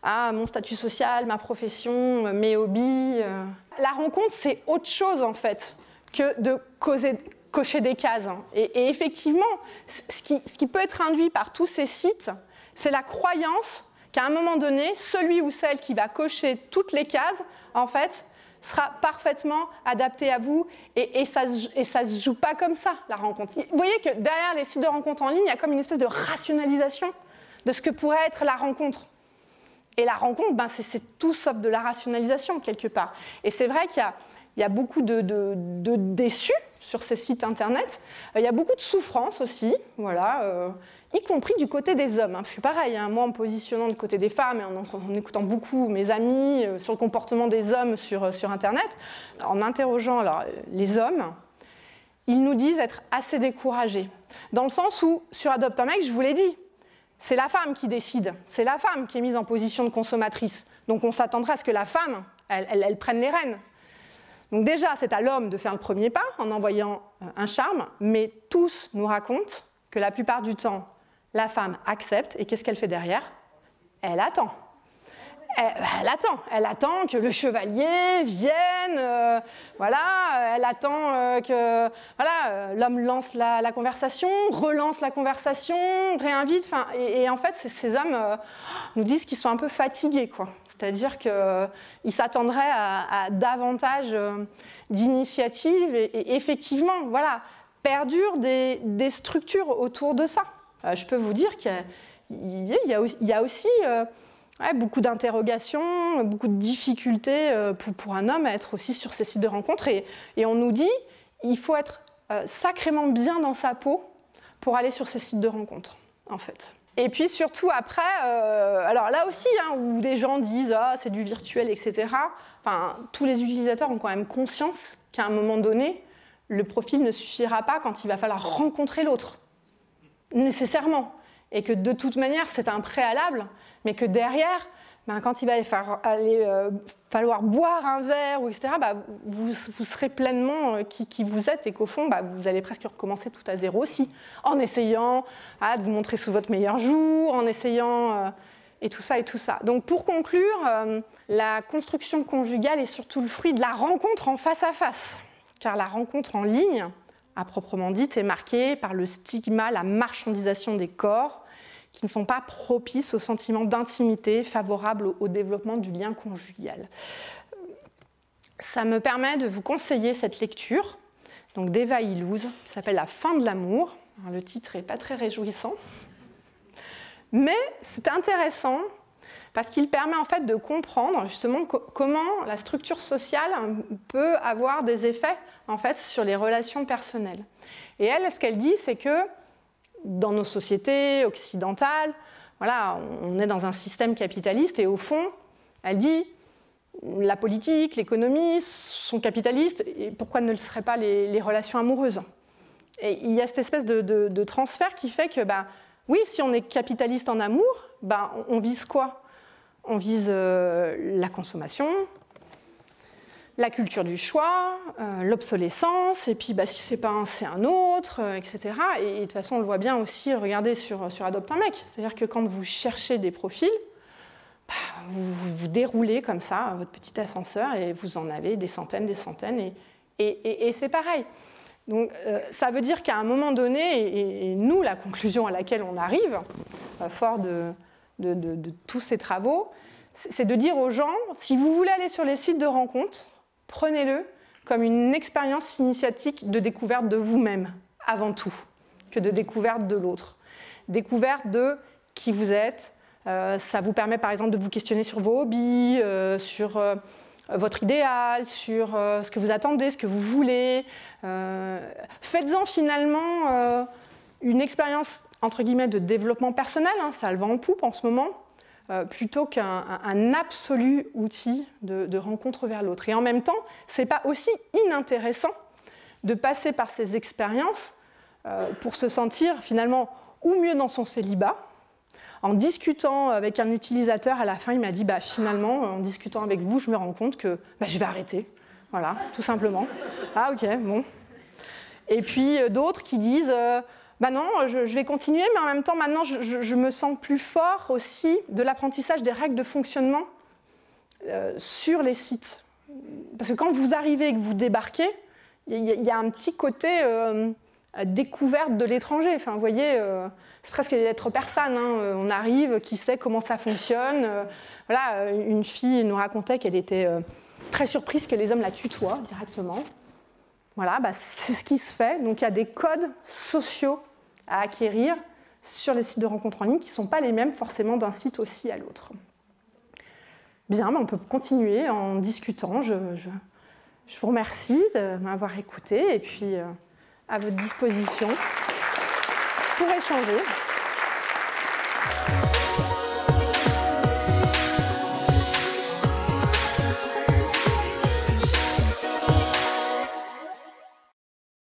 à mon statut social, ma profession, mes hobbies. La rencontre, c'est autre chose, en fait, que de cocher des cases. Et effectivement, ce qui peut être induit par tous ces sites, c'est la croyance qu'à un moment donné, celui ou celle qui va cocher toutes les cases, en fait, sera parfaitement adapté à vous, et ça se joue pas comme ça, la rencontre. Vous voyez que derrière les sites de rencontre en ligne, il y a comme une espèce de rationalisation de ce que pourrait être la rencontre. Et la rencontre, c'est tout sauf de la rationalisation, quelque part. Et c'est vrai qu'il y a beaucoup de déçus sur ces sites internet. Il y a beaucoup de souffrance aussi, voilà, y compris du côté des hommes. Hein, parce que pareil, hein, moi en me positionnant du côté des femmes et en écoutant beaucoup mes amis sur le comportement des hommes sur internet, en interrogeant alors, les hommes, ils nous disent être assez découragés. Dans le sens où, sur Adopt un mec, je vous l'ai dit, c'est la femme qui décide, c'est la femme qui est mise en position de consommatrice. Donc on s'attendrait à ce que la femme, elle prenne les rênes. Donc déjà, c'est à l'homme de faire le premier pas en envoyant un charme, mais tous nous racontent que la plupart du temps, la femme accepte, et qu'est-ce qu'elle fait derrière? Elle attend. Elle attend que le chevalier vienne, voilà, elle attend que voilà, l'homme lance la conversation, relance la conversation, réinvite, et en fait, ces hommes nous disent qu'ils sont un peu fatigués, quoi. C'est-à-dire qu'ils s'attendraient à davantage d'initiatives, et effectivement, voilà, perdurent des structures autour de ça. Je peux vous dire qu'il y a aussi beaucoup d'interrogations, beaucoup de difficultés pour un homme à être aussi sur ces sites de rencontres. Et on nous dit qu'il faut être sacrément bien dans sa peau pour aller sur ces sites de rencontres, en fait. Et puis surtout après, alors là aussi, hein, où des gens disent « ah, c'est du virtuel, etc. » Enfin, tous les utilisateurs ont quand même conscience qu'à un moment donné, le profil ne suffira pas quand il va falloir rencontrer l'autre, nécessairement. Et que de toute manière, c'est un préalable, mais que derrière, quand il va falloir boire un verre, etc., vous serez pleinement qui vous êtes, et qu'au fond, vous allez presque recommencer tout à zéro aussi, en essayant de vous montrer sous votre meilleur jour, en essayant... et tout ça, et tout ça. Donc pour conclure, la construction conjugale est surtout le fruit de la rencontre en face à face, car la rencontre en ligne, à proprement dit, est marquée par le stigma, la marchandisation des corps, qui ne sont pas propices au sentiment d'intimité favorable au développement du lien conjugal. Ça me permet de vous conseiller cette lecture d'Eva Illouz, qui s'appelle « La fin de l'amour ». Le titre n'est pas très réjouissant, mais c'est intéressant parce qu'il permet en fait de comprendre justement comment la structure sociale peut avoir des effets en fait sur les relations personnelles. Et elle, ce qu'elle dit, c'est que dans nos sociétés occidentales, voilà, on est dans un système capitaliste, et au fond, elle dit, la politique, l'économie sont capitalistes, et pourquoi ne le seraient pas les relations amoureuses? Et il y a cette espèce de transfert qui fait que, oui, si on est capitaliste en amour, on vise quoi? On vise la consommation, la culture du choix, l'obsolescence, et puis si c'est pas un, c'est un autre, etc. Et de toute façon, on le voit bien aussi, regardez sur Adopte un mec. C'est-à-dire que quand vous cherchez des profils, vous déroulez comme ça votre petit ascenseur et vous en avez des centaines, et c'est pareil. Donc ça veut dire qu'à un moment donné, et nous, la conclusion à laquelle on arrive, fort de tous ces travaux, c'est de dire aux gens, si vous voulez aller sur les sites de rencontres, prenez-le comme une expérience initiatique de découverte de vous-même, avant tout, que de découverte de l'autre. Découverte de qui vous êtes. Ça vous permet par exemple de vous questionner sur vos hobbies, sur votre idéal, sur ce que vous attendez, ce que vous voulez. Faites-en finalement une expérience entre guillemets de développement personnel, ça le vend en poupe en ce moment, plutôt qu'un absolu outil de rencontre vers l'autre. Et en même temps, ce n'est pas aussi inintéressant de passer par ces expériences pour se sentir finalement ou mieux dans son célibat. En discutant avec un utilisateur, à la fin, il m'a dit finalement, en discutant avec vous, je me rends compte que je vais arrêter. Voilà, tout simplement. Ah ok, bon. Et puis d'autres qui disent non, je vais continuer, mais en même temps, maintenant, je me sens plus fort aussi de l'apprentissage des règles de fonctionnement sur les sites. Parce que quand vous arrivez et que vous débarquez, il y a un petit côté découverte de l'étranger. Enfin, vous voyez, c'est presque d'être persane. On arrive, qui sait comment ça fonctionne. Voilà, une fille nous racontait qu'elle était très surprise que les hommes la tutoient directement. Voilà, c'est ce qui se fait. Donc il y a des codes sociaux à acquérir sur les sites de rencontres en ligne qui ne sont pas les mêmes forcément d'un site aussi à l'autre. Bien, on peut continuer en discutant. Je vous remercie de m'avoir écouté et puis à votre disposition pour échanger.